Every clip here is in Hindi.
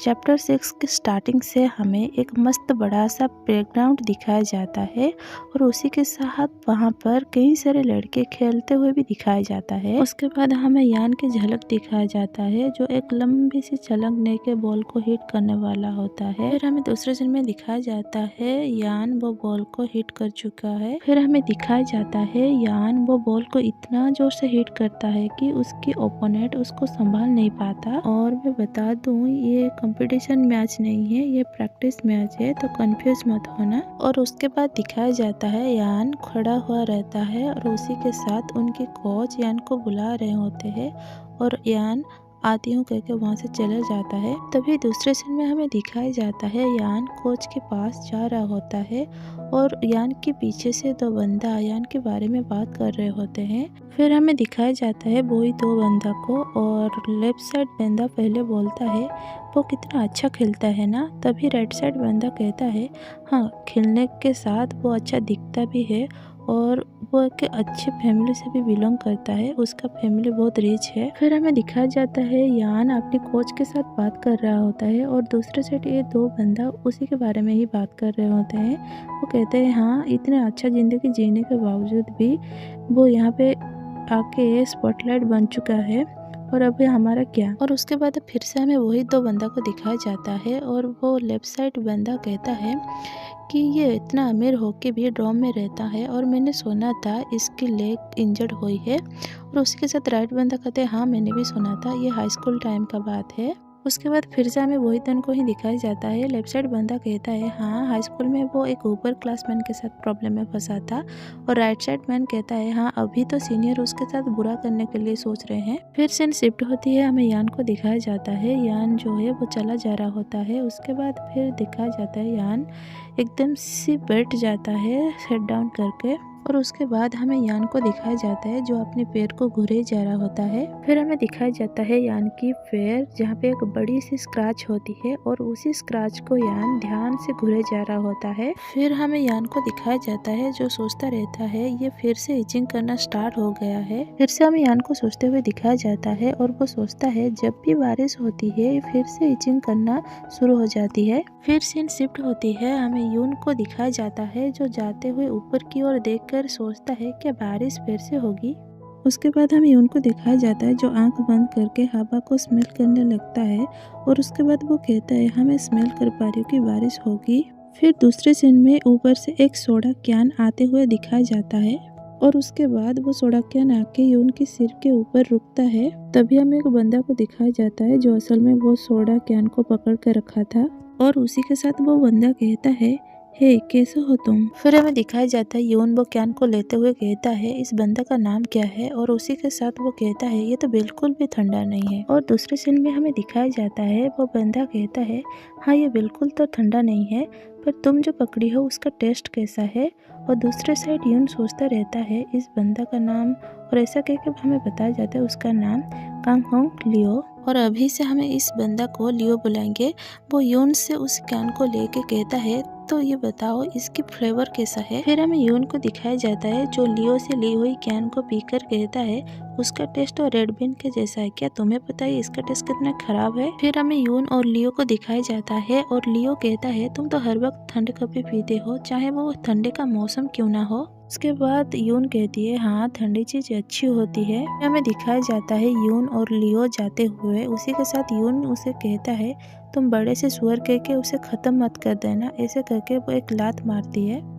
चैप्टर 6 की स्टार्टिंग से हमें एक मस्त बड़ा सा प्लेग्राउंड दिखाया जाता है और उसी के साथ वहाँ पर कई सारे लड़के खेलते हुए भी दिखाया जाता है। उसके बाद हमें यान की झलक दिखाया जाता है जो एक लंबी सी छलंगने के बॉल को हिट करने वाला होता है। फिर हमें दूसरे सीन में दिखाया जाता है यान वो बॉल को हिट कर चुका है। फिर हमें दिखाया जाता है यान वो बॉल को इतना जोर से हिट करता है कि उसकी ओपोनेंट उसको संभाल नहीं पाता। और मैं बता दूं ये कंपटीशन मैच नहीं है, ये प्रैक्टिस मैच है, तो कंफ्यूज मत होना। और उसके बाद दिखाया जाता है यान खड़ा हुआ रहता है और उसी के साथ उनके कोच यान को बुला रहे होते हैं और यान आती हूँ कहकर वहाँ से चला जाता है। तभी दूसरे सीन में हमें दिखाया जाता है यान कोच के पास जा रहा होता है और यान के पीछे से दो बंदा यान के बारे में बात कर रहे होते हैं। फिर हमें दिखाया जाता है वही दो बंदा को और लेफ्ट साइड बंदा पहले बोलता है वो कितना अच्छा खेलता है ना। तभी राइट साइड बंदा कहता है हाँ, खेलने के साथ वो अच्छा दिखता भी है और वो एक अच्छे फैमिली से भी बिलोंग करता है, उसका फैमिली बहुत रिच है। फिर हमें दिखाया जाता है यान अपने कोच के साथ बात कर रहा होता है और दूसरे साइड ये दो बंदा उसी के बारे में ही बात कर रहे होते हैं। वो कहते हैं हाँ, इतने अच्छा जिंदगी जीने के बावजूद भी वो यहाँ पे आके स्पॉटलाइट बन चुका है और अभी हमारा क्या। और उसके बाद फिर से हमें वही दो बंदा को दिखाया जाता है और वो लेफ्ट साइड बंदा कहता है कि ये इतना अमीर होके भी डॉम में रहता है और मैंने सुना था इसकी लेग इंजर्ड हुई है। और उसी के साथ राइट बंदा कहते हैं हाँ, मैंने भी सुना था, ये हाई स्कूल टाइम का बात है। उसके बाद फिर से हमें वही तन को ही दिखाया जाता है। लेफ्ट साइड बंदा कहता है हाँ, हाई स्कूल में वो एक ऊपर क्लास मैन के साथ प्रॉब्लम में फंसा था। और राइट साइड मैन कहता है हाँ, अभी तो सीनियर उसके साथ बुरा करने के लिए सोच रहे हैं। फिर सीन शिफ्ट होती है, हमें यान को दिखाया जाता है। यान जो है वो चला जा रहा होता है। उसके बाद फिर दिखाया जाता है यान एकदम से बैठ जाता है सेट डाउन करके और उसके बाद हमें यान को दिखाया जाता है जो अपने पैर को घुरे जा रहा होता है। फिर हमें दिखाया जाता है यान की पैर जहाँ पे एक बड़ी सी स्क्रैच होती है और उसी स्क्रैच को यान ध्यान से घुरे जा रहा होता है। फिर हमें यान को दिखाया जाता है जो सोचता रहता है ये फिर से इचिंग करना स्टार्ट हो गया है। फिर से हमें यान को सोचते हुए दिखाया जाता है और वो सोचता है जब भी बारिश होती है फिर से इचिंग करना शुरू हो जाती है। फिर सीन शिफ्ट होती है, हमें यून को दिखाया जाता है जो जाते हुए ऊपर की ओर देखकर सोचता है क्या बारिश फिर से होगी। उसके बाद हमें यून को दिखाया जाता है जो आंख बंद करके हवा को स्मेल करने लगता है और उसके बाद वो कहता है हाँ, मैं स्मेल कर पा रही हूँ कि बारिश होगी। फिर दूसरे सीन में ऊपर से एक सोडा कैन आते हुए दिखाया जाता है और उसके बाद वो सोडा कैन आके यून के सिर के ऊपर रुकता है। तभी हमें एक बंदा को दिखाया जाता है जो असल में वो सोडा कैन को पकड़ कर रखा था और उसी के साथ वो बंदा कहता है हे, कैसे हो तुम। फिर हमें दिखाया जाता है यून वो कैन को लेते हुए कहता है इस बंदा का नाम क्या है और उसी के साथ वो कहता है ये तो बिल्कुल भी ठंडा नहीं है। और दूसरे सीन में हमें दिखाया जाता है वो बंदा कहता है हाँ, ये बिल्कुल तो ठंडा नहीं है, पर तुम जो पकड़ी हो उसका टेस्ट कैसा है। और दूसरे साइड यून सोचता रहता है इस बंदा का नाम, और ऐसा कह के हमें बताया जाता है उसका नाम कांग होंग लियो। और अभी से हमें इस बंदा को लियो बुलाएंगे। वो यून से उस कैन को लेके कहता है तो ये बताओ इसकी फ्लेवर कैसा है। फिर हमें यून को दिखाया जाता है जो लियो से ली हुई कैन को पीकर कहता है उसका टेस्ट तो रेड बीन के जैसा है, क्या तुम्हें पता है इसका टेस्ट कितना खराब है। फिर हमें यून और लियो को दिखाया जाता है और लियो कहता है तुम तो हर वक्त ठंड कॉफी पीते हो, चाहे वो ठंडे का मौसम क्यों ना हो। उसके बाद यून कहती है हाँ, ठंडी चीज अच्छी होती है। हमें दिखाया जाता है यून और लियो जाते हुए, उसी के साथ यून उसे कहता है तुम बड़े से सुअर कह के उसे खत्म मत कर देना, ऐसे करके वो एक लात मारती है।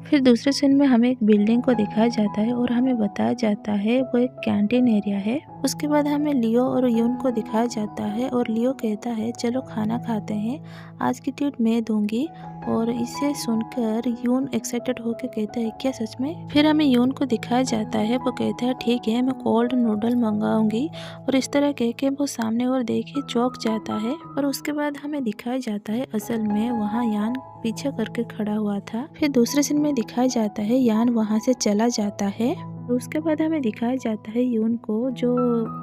फिर दूसरे सीन में हमें एक बिल्डिंग को दिखाया जाता है और हमें बताया जाता है वो एक कैंटीन एरिया है। उसके बाद हमें लियो और यून को दिखाया जाता है और लियो कहता है चलो खाना खाते हैं, आज की ट्रीट मैं दूंगी। और इसे सुनकर यून एक्साइटेड होकर कहता है क्या सच में। फिर हमें यून को दिखाया जाता है, वो कहता है ठीक है, मैं कोल्ड नूडल मंगाऊंगी। और इस तरह कह के वो सामने और देखे चौंक जाता है। और उसके बाद हमें दिखाया जाता है असल में वहाँ यान पीछे करके खड़ा हुआ था। फिर दूसरे सीन में दिखाया जाता है यान वहाँ से चला जाता है। उसके बाद हमें दिखाया जाता है यून को, जो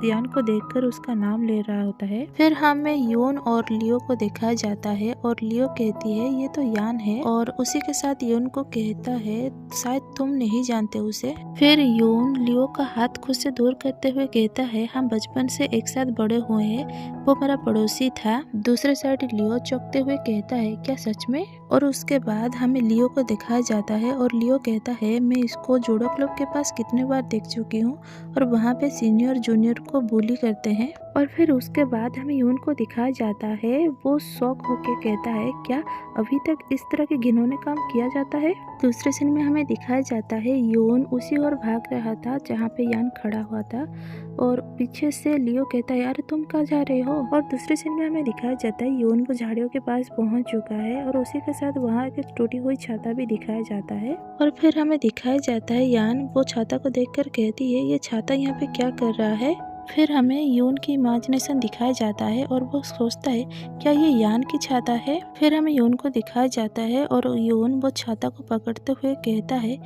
यान को देखकर उसका नाम ले रहा होता है। फिर हमें यून और लियो को दिखाया जाता है और लियो कहती है ये तो यान है, और उसी के साथ यून को कहता है शायद तुम नहीं जानते उसे। फिर यून लियो का हाथ खुद से दूर करते हुए कहता है हम बचपन से एक साथ बड़े हुए हैं, वो मेरा पड़ोसी था। दूसरे साइड लियो चौंकते हुए कहता है क्या सच में? और उसके बाद हमें लियो को दिखाया जाता है और लियो कहता है मैं इसको जूडो क्लब के पास कितने बार देख चुकी हूँ और वहाँ पे सीनियर जूनियर को बुली करते हैं। और फिर उसके बाद हमें यून को दिखाया जाता है, वो शौक होके कहता है क्या अभी तक इस तरह के घिनौने काम किया जाता है? दूसरे सीन में हमें दिखाया जाता है यून उसी ओर भाग रहा था जहाँ पे यान खड़ा हुआ था, और पीछे से लियो कहता है यार तुम कहाँ जा रहे हो? और दूसरे सीन में हमें दिखाया जाता है यून वो झाड़ियों के पास पहुंच चुका है और उसी के साथ वहाँ एक टूटी हुई छाता भी दिखाया जाता है। और फिर हमें दिखाया जाता है यान वो छाता को देखकर कहती है ये छाता यहाँ पे क्या कर रहा है? फिर हमें यून की इमेजिनेशन दिखाया जाता है और वो सोचता है क्या ये यान की छाता है? फिर हमें यून को दिखाया जाता है और यून वो छाता को पकड़ते हुए कहता है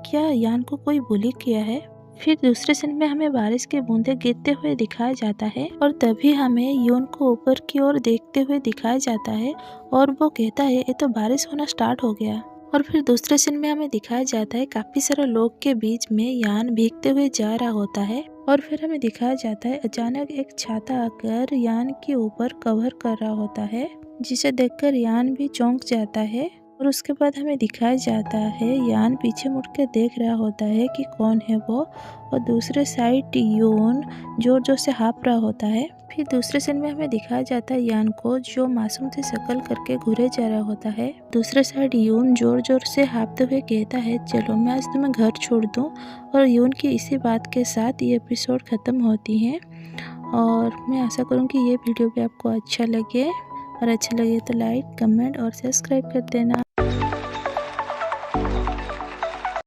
क्या यान को कोई बुली किया है? फिर दूसरे सीन में हमें बारिश के बूंदे गिरते हुए दिखाया जाता है और तभी हमें यून को ऊपर की ओर देखते हुए दिखाया जाता है और वो कहता है ये तो बारिश होना स्टार्ट हो गया। और फिर दूसरे सीन में हमें दिखाया जाता है काफी सारे लोग के बीच में यान भीगते हुए जा रहा होता है और फिर हमें दिखाया जाता है अचानक एक छाता आकर यान के ऊपर कवर कर रहा होता है, जिसे देखकर यान भी चौंक जाता है। और उसके बाद हमें दिखाया जाता है यान पीछे मुड़ के देख रहा होता है कि कौन है वो, और दूसरे साइड यून जोर जोर से हाँफ रहा होता है। फिर दूसरे सीन में हमें दिखाया जाता है यान को जो मासूम सी शक्ल करके घूरे जा रहा होता है। दूसरे साइड यून जोर जोर से हाँफते हुए कहता है चलो मैं आज तुम्हें घर छोड़ दूं, और यून की इसी बात के साथ ये एपिसोड खत्म होती है। और मैं आशा करूँ कि ये वीडियो भी आपको अच्छा लगे, और अच्छा लगे तो लाइक कमेंट और सब्सक्राइब कर देना।